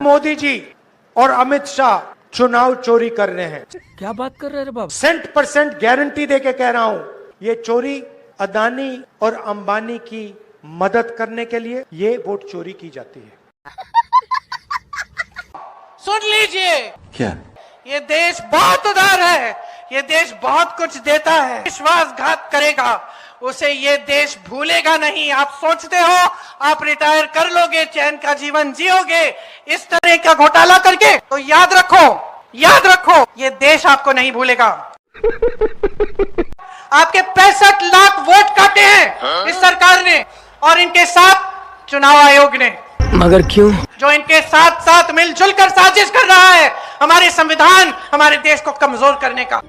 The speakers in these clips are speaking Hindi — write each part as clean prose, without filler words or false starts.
मोदी जी और अमित शाह चुनाव चोरी कर रहे हैं। क्या बात कर रहे हैं बाबू? 100% गारंटी देके कह रहा हूं, ये चोरी अदानी और अंबानी की मदद करने के लिए ये वोट चोरी की जाती है। सुन लीजिए, क्या? ये देश बहुत उदार है, ये देश बहुत कुछ देता है। विश्वासघात करेगा उसे ये देश भूलेगा नहीं। आप सोचते हो आप रिटायर कर लोगे, चैन का जीवन जियोगे इस तरह का घोटाला करके? तो याद रखो ये देश आपको नहीं भूलेगा। आपके 65 लाख वोट काटे हैं इस सरकार ने और इनके साथ चुनाव आयोग ने। मगर क्यों? जो इनके साथ साथ मिलजुल कर साजिश कर रहा है हमारे संविधान, हमारे देश को कमजोर करने का।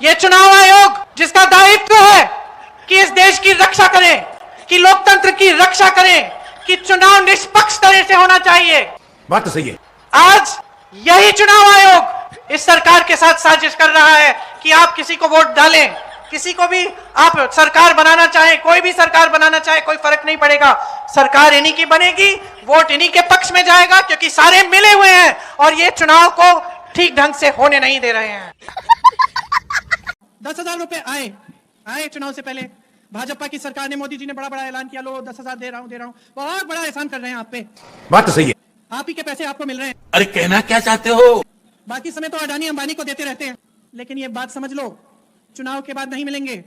ये चुनाव आयोग जिसका दायित्व है कि इस देश की रक्षा करें, कि लोकतंत्र की रक्षा करें, कि चुनाव निष्पक्ष तरह से होना चाहिए। बात तो सही है। आज यही चुनाव आयोग इस सरकार के साथ साजिश कर रहा है कि आप किसी को वोट डालें, किसी को भी आप सरकार बनाना चाहें, कोई भी सरकार बनाना चाहे, कोई फर्क नहीं पड़ेगा, सरकार इन्हीं की बनेगी, वोट इन्हीं के पक्ष में जाएगा, क्योंकि सारे मिले हुए हैं और ये चुनाव को ठीक ढंग से होने नहीं दे रहे हैं। 10,000 रुपए आए चुनाव से पहले। भाजपा की सरकार ने, मोदी जी ने बड़ा ऐलान किया, लो 10,000 दे रहा हूं। बहुत बड़ा एहसान कर रहे हैं आप पे। बात तो सही है। आप ही के पैसे आपको मिल रहे हैं। अरे कहना क्या चाहते हो? बाकी समय तो अडानी अंबानी को देते रहते हैं, लेकिन ये बात समझ लो, चुनाव के बाद नहीं मिलेंगे।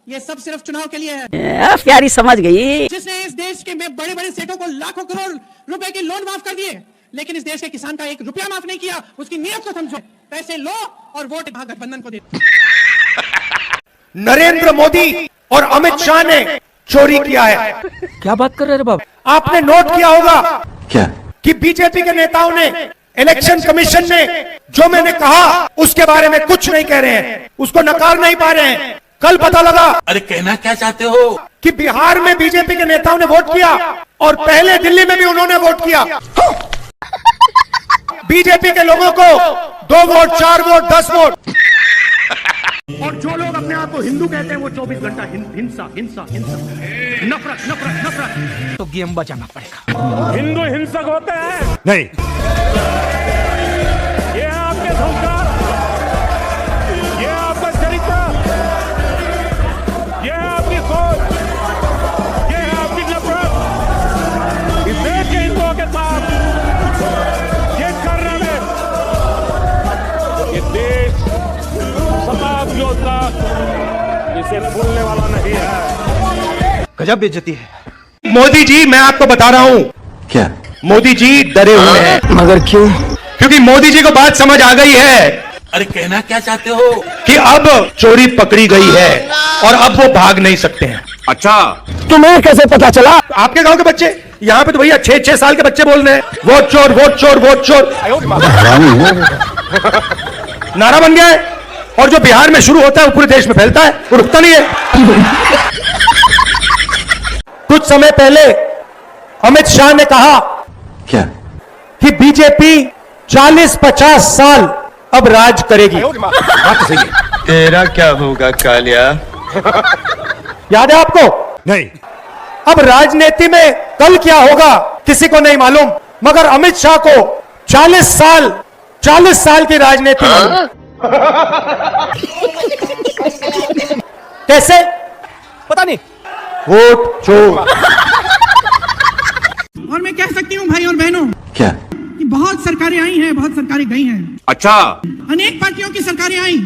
ये सब सिर्फ चुनाव के लिए है। प्यारी समझ गई। जिसने इस देश के बड़े सेठों को लाखों करोड़ रुपए के लोन माफ कर दिए, लेकिन इस देश के किसान का 1 रुपया माफ नहीं किया। उसकी नीयत को समझो, पैसे लो और वोट महागठबंधन को दे। नरेंद्र मोदी और अमित शाह ने चोरी किया है। क्या बात कर रहे हैं बाबू? आपने नोट किया होगा क्या? कि बीजेपी के नेताओं ने, इलेक्शन कमीशन ने जो मैंने कहा उसके बारे में कुछ नहीं कह रहे हैं, उसको नकार नहीं पा रहे हैं। कल पता लगा, अरे कहना क्या चाहते हो? कि बिहार में बीजेपी के नेताओं ने वोट किया और पहले दिल्ली में भी उन्होंने वोट किया। बीजेपी के लोगों को 2 वोट, 4 वोट, 10 वोट। और जो लोग अपने आप को हिंदू कहते हैं वो 24 घंटा हिंसा, नफरत। तो गेम बजाना पड़ेगा। हिंदू हिंसक होते हैं? नहीं। ये आपके संस्कार, ये आपका चरित्र, ये आपकी सोच, ये आपकी नफरत इस देश के हिंदुओं के साथ ये कर रहे हैं। ये देश शताब्दियों तक इसे भूलने वाला नहीं है। गजब बेइज्जती है। मोदी जी, मैं आपको बता रहा हूं, क्या? मोदी जी डरे हुए हैं। मगर क्यों? क्योंकि मोदी जी को बात समझ आ गई है अरे कहना क्या चाहते हो? कि अब चोरी पकड़ी गई है और अब वो भाग नहीं सकते हैं। अच्छा, तुम्हें कैसे पता चला? आपके गांव के बच्चे, यहाँ पे तो भैया 6-6 साल के बच्चे बोल रहे हैं, वोट चोर, वोट चोर, वोट चोर। नारा बन गया है। और जो बिहार में शुरू होता है वो पूरे देश में फैलता है, वो रुकता नहीं है। कुछ समय पहले अमित शाह ने कहा क्या? कि बीजेपी 40-50 साल अब राज करेगी। बात तो सही है। तेरा क्या होगा कालिया? याद है आपको? नहीं। अब राजनीति में कल क्या होगा किसी को नहीं मालूम, मगर अमित शाह को 40 साल की राजनीति मालूम। कैसे? पता नहीं। वोट चोर। और मैं कह सकती हूँ भाई और बहनों, क्या? कि बहुत सरकारें आई हैं, बहुत सरकारें गई हैं, अच्छा। अनेक पार्टियों की सरकारें आई,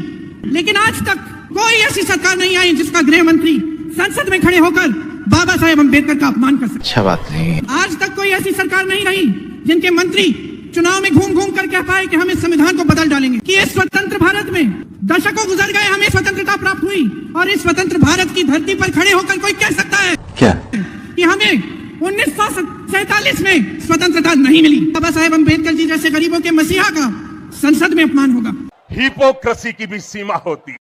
लेकिन आज तक कोई ऐसी सरकार नहीं आई जिसका गृह मंत्री संसद में खड़े होकर बाबा साहेब अम्बेडकर का अपमान कर सके। अच्छा बात नहीं। आज तक कोई ऐसी सरकार नहीं रही जिनके मंत्री चुनाव में घूम घूम कर कह पाए कि हम इस संविधान को बदल डालेंगे। कि इस स्वतंत्र भारत में दशकों गुजर गए, हमें स्वतंत्रता प्राप्त हुई, और इस स्वतंत्र भारत की धरती पर खड़े होकर कोई कह सकता है क्या? कि हमें 1947 में स्वतंत्रता नहीं मिली। बाबा साहेब अम्बेडकर जी जैसे गरीबों के मसीहा का संसद में अपमान होगा। हिपोक्रेसी की भी सीमा होती है।